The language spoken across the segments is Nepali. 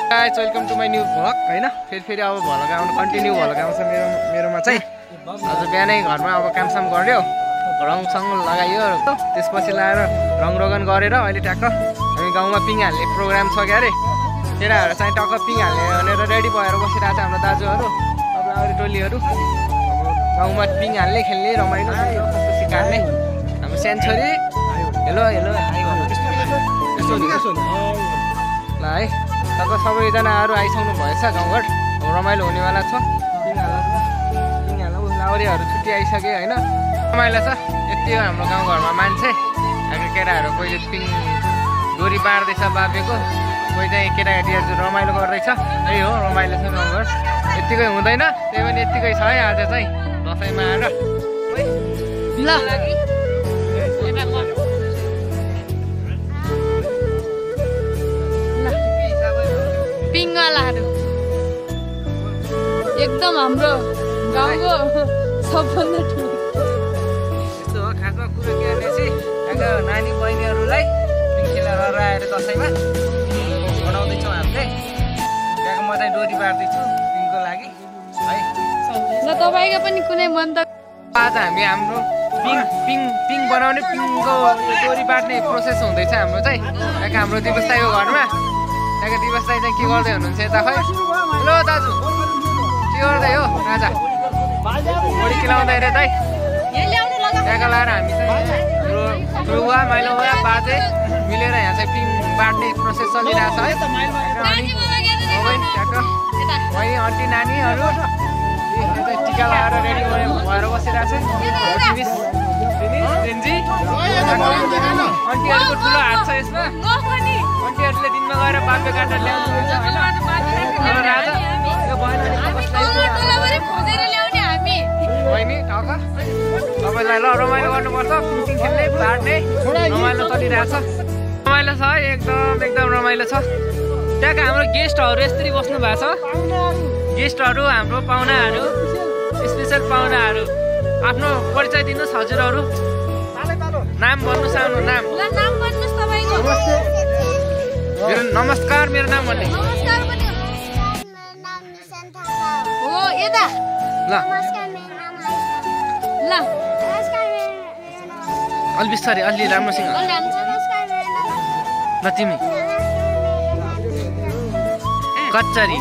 guys welcome to my new vlog हैन फेरि अब भ्लग आउनु कन्टिन्यू भ्लग आउँछ मेरोमा चाहिँ आज बिहानै घरमा अब कामसाम गर्यो रङसङ लगाइयो त्यसपछि लाएर रङरोगन गरेर अहिले ट्याक्क हामी गाउँमा पिङ हाल्ने प्रोग्राम छ क्यारे केटाहरू चाहिँ टक्क पिङ हाल्ने भनेर रेडी भएर बसिरहेको छ हाम्रो दाजुहरू अब आउने टोलीहरू गाउँमा पिङ हाल्ने खेल्ने रमाइलो खुसी काट्ने हाम्रो सानो छोरी हेलो हेलो ल है तब सबैजनाहरू आइसक्नु भएछ गाउँघर रमाइलो हुनेवाला छ पिङ हाल्न लाउरीहरू छुट्टी आइसक्यो होइन रमाइलो छ यति हो हाम्रो गाउँघरमा मान्छे अब केटाहरू कोहीले पिङ डोरी बाँड्दैछ बाबेको कोही चाहिँ केटाकेटीहरू रमाइलो गर्दैछ त्यही हो रमाइलो छ गाउँघर यत्तिकै हुँदैन त्यही पनि यत्तिकै छ है आज चाहिँ दसैँमा आएर पिङवालाहरू एकदम हाम्रो गाउँको सबभन्दा ठुलो यस्तो हो खासमा कुरो के भनेपछि यहाँको नानी बहिनीहरूलाई पिङ खेला गरेर आएर दसैँमा बनाउँदैछौँ हामीले त्यहाँको म चाहिँ डोरी बार्दैछु पिङको लागि है ल तपाईँको पनि कुनै मन्तव्य आज हामी हाम्रो पिङ बनाउने पिङको डोरी बाट्ने प्रोसेस हुँदैछ हाम्रो चाहिँ त्यहाँको हाम्रो दिवस दाइको घरमा त्यहाँको दिवस दाइ चाहिँ के गर्दै हुनुहुन्छ यता खै हेलो दाजु के गर्दै हो राजा घोडी खेलाउँदै रे दाइ त्यहाँको लाएर हामी चाहिँ ठुलुवा माइलोवा बाजे मिलेर यहाँ चाहिँ पिङ बाट्ने प्रोसेस चलिरहेछ है त्यहाँको बहिनी आन्टी नानीहरू टिका लगाएर रेडी भएर बसिरहेको छ आन्टीहरूको ठुलो हात छ यसमा आन्टीहरूले दिनमा गएर बाबे काटेर ल्याउनुहुन्छ होइन राजा यो बहिनी ठक्क तपाईँलाई ल रमाइलो गर्नुपर्छ पिङ खेल्ने बाट्ने रमाइलो चलिरहेछ रमाइलो छ है एकदम रमाइलो छ त्यहाँको हाम्रो गेस्टहरू यसरी बस्नु भएको छ गेस्टहरू हाम्रो पाहुनाहरू स्पेसल पाहुनाहरू आफ्नो परिचय दिनुहोस् हजुरहरू नाम भन्नुहोस् आफ्नो नाम मेरो नमस्कार मेरो नाम भन्ने ल अलि बिस्तारै अलि राम्रोसँग ल तिमी कच्चरी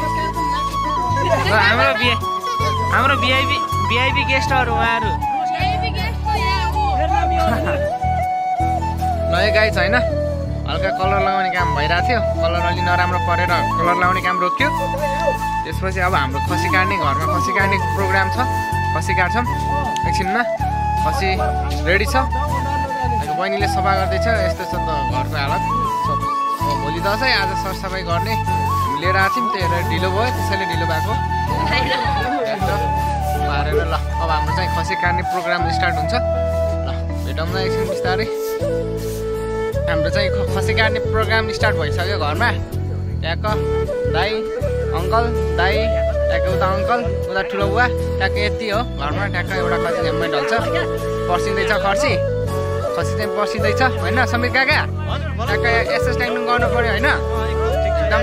हाम्रो भिआइपी गेस्टहरू उहाँहरू नयाँ गाई छैन हल्का कलर लगाउने काम भइरहेको थियो कलर अलि नराम्रो परेर कलर लगाउने काम रोक्यो त्यसपछि अब हाम्रो खसी काट्ने घरमा खसी काट्ने प्रोग्राम छ खसी काट्छौँ एकछिनमा खसी रेडी छ बहिनीले सफा गर्दैछ यस्तो छ त घरको हालत भोलि दसैँ आज सरसफाइ गर्ने हामी लिएर आएको थियौँ त्यही भएर ढिलो भयो त्यसैले ढिलो भएको पारेर ल अब हाम्रो चाहिँ खसी काट्ने प्रोग्राम स्टार्ट हुन्छ ल भेटौँ न एकछिन बिस्तारै हाम्रो चाहिँ खसी काट्ने प्रोग्राम स्टार्ट भइसक्यो घरमा त्यहाँको दाई अङ्कल दाई त्यहाँको उता अङ्कल उता ठुलो बुवा त्यहाँको यति हो घरमा ट्याक्क एउटा खसी झ्याम्मै ढल्छ पर्सिँदैछ खसी चाहिँ पर्सिँदैछ होइन समीर काका ट्याक्क एसएस ट्याङ्डिङ गर्नु पऱ्यो होइन एकदम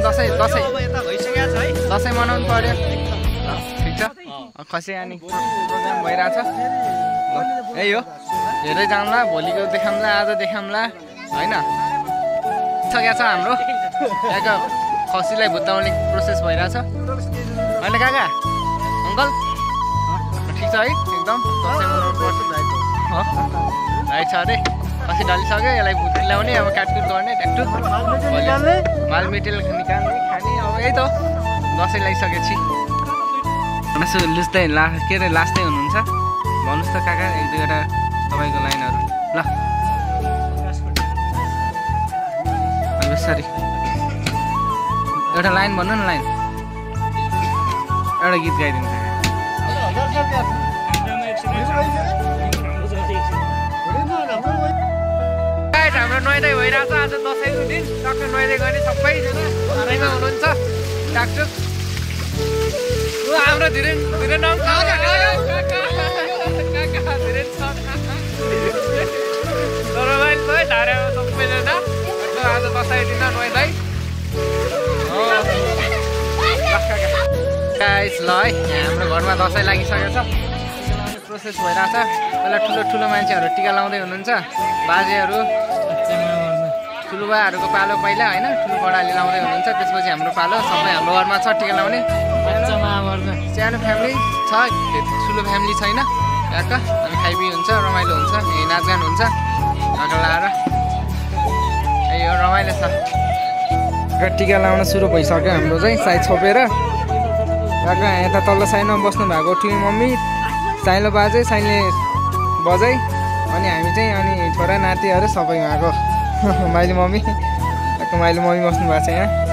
दसैँ मनाउनु पऱ्यो ठिक छ खसी आने प्रोग्राम भइरहेछ यही हो हेर्दै जाउँला भोलिको देखाउँला आज देखाउँला होइन सकेको छ हाम्रो यहाँको खसीलाई भुत्ताउने प्रोसेस भइरहेछ होइन काका अङ्कल ठिक छ है एकदम दसैँ मनाउनु पर्छ राइट छ अरे खसी ढलिसक्यो यसलाई भुत्ती ल्याउने अब काटकुट गर्ने ट्याक्टु माल मेटेरियल निकाल्ने खाने अब यही त दसैँ लगाइसकेपछि मासु लुच्दै के अरे लास्टै हुनुहुन्छ भन्नुहोस् त काका एक दुईवटा तपाईँको लाइनहरू ल सरी एउटा लाइन भन्नु न लाइन एउटा गीत गाइदिनु हाम्रो नुहाइदै भइरहेछ आज दसैँको दिन टक्क नुहाइदै गर्ने सबैजना घरैमा हुनुहुन्छ टाकटुक हाम्रो धेरै नाम रमाइलो है धारामा सबैजना आज दसैँ दिन नुहाइदै गाइस ल है यहाँ हाम्रो घरमा दसैँ लागिसकेको छ प्रोसेस भइरहेछ पहिला ठुलो मान्छेहरू टिका लाउँदै हुनुहुन्छ बाजेहरू ठुलो बाहरूको पालो पहिला होइन ठुलो बडाले लाउँदै हुनुहुन्छ त्यसपछि हाम्रो पालो सबै हाम्रो घरमा छ टिका लाउने सानो फ्यामिली छ ठुलो फ्यामिली छैन याक अनि खाइपी हुन्छ रमाइलो हुन्छ नाचगान हुन्छ आँखा लाएर यो रमाइलो छ टिका लाउन सुरु भइसक्यो हाम्रो चाहिँ साइज छोपेर काका यता तल्लो साइडमा बस्नु भएको ठुलो मम्मी साइलो बाजे साइले बजाइ अनि हामी चाहिँ अनि छोरा नातिहरू सबै उहाँको माइली मम्मी माइली मम्मी बस्नु भएको छ यहाँ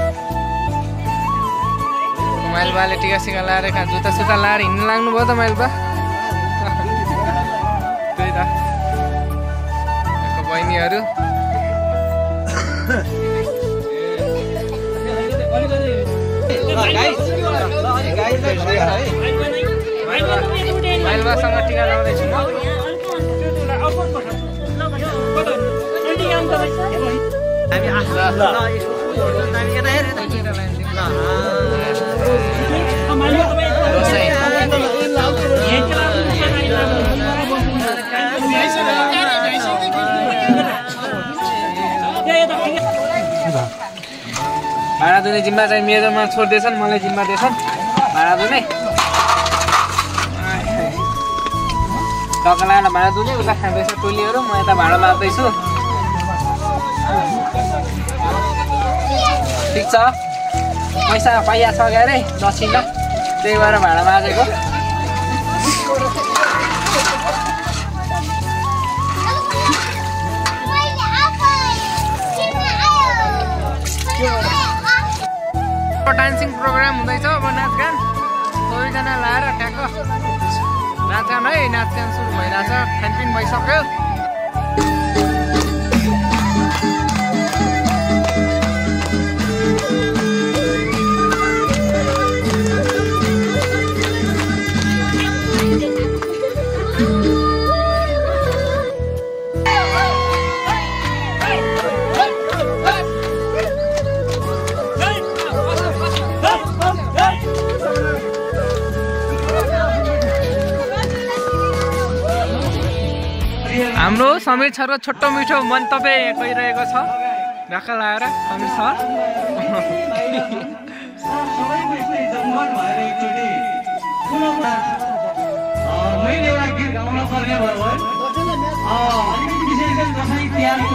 माइल बाले टिका सिका लाएर कहाँ जुत्ता सुत्ता लाएर हिँड्नु लाग्नुभयो त माइल बा त्यही त बहिनीहरू माइलबासँग टिका लाउँदैछु म भाडा दुने जिम्मा चाहिँ मेरोमा छोड्दैछन् मलाई जिम्मा दिएछन् भाडा दुने टक्का लगाएर भाडा दुने उता खाँदैछ टोलीहरू म यता भाडा लाग्दैछु ठिक छ पैसा पाइया छ क्यारे नछिन त्यही भएर भाडा माझेको डान्सिङ प्रोग्राम हुँदैछ अब नाचगान सबैजना लाएर ट्याक्क नाचगान है नाचगान सुरु भइरहेछ खानपिन भइसक्यो हाम्रो समीर सरको छोटो मिठो मन्तव्य गइरहेको छ ढाका लाएर समीर सर मैले एउटा गीत गाउन पर्ने भयो विशेष गरी दसैँ तिहारको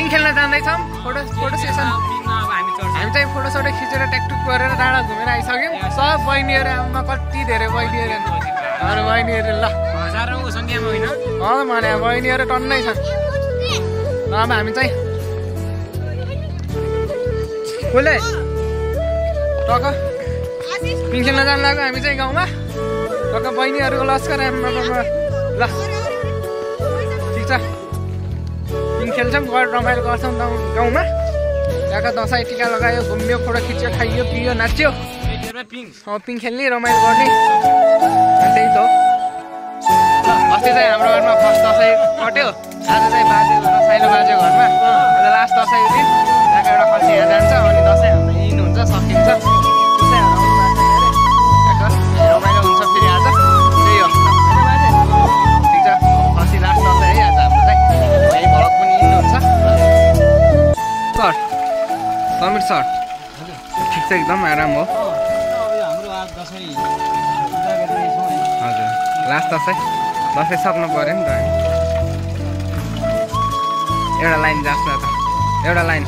खेल्न जाँदैछौँ फोटो सेसन हामी चाहिँ फोटो सोटो खिचेर ट्याकटुक गरेर डाँडा घुमेर आइसक्यौँ सब बहिनीहरू आमा कति धेरै बहिनीहरू हाम्रो बहिनीहरू ल हजारौँको सङ्ख्यामा होइन भने बहिनीहरू टन्नै छन् ल अब हामी चाहिँ कसले टक्क पिङ खेल्न जानु लाग्यो हामी चाहिँ गाउँमा टक्क बहिनीहरूको लस्कर ल ठिक छ पिङ खेल्छौँ गएर रमाइलो गर्छौँ गाउँमा त्यहाँको दसैँ टिका लगायो घुम्यो फोटो खिच्यो खाइयो पियो नाच्यो पिङ खेल्ने रमाइलो गर्ने त्यही त हो अस्ति चाहिँ हाम्रो घरमा फर्स्ट दसैँ कट्यो आज चाहिँ बाजे घर साइलो बाजे घरमा आज लास्ट दसैँ दिन त्यहाँको एउटा खसी यहाँ जान्छ अनि दसैँ हाम्रो इन हुन्छ सकिन्छ रमाइलो हुन्छ फेरि आज त्यही हो ठिक छ खसी लास्ट दसैँ है आज हाम्रो चाहिँ यही भ्लग पनि इन हुन्छ सर समीर सर ठिक छ एकदम आराम हो हजुर लास्ट दसैँ सक्नु पऱ्यो नि त एउटा लाइन जान्छ त एउटा लाइन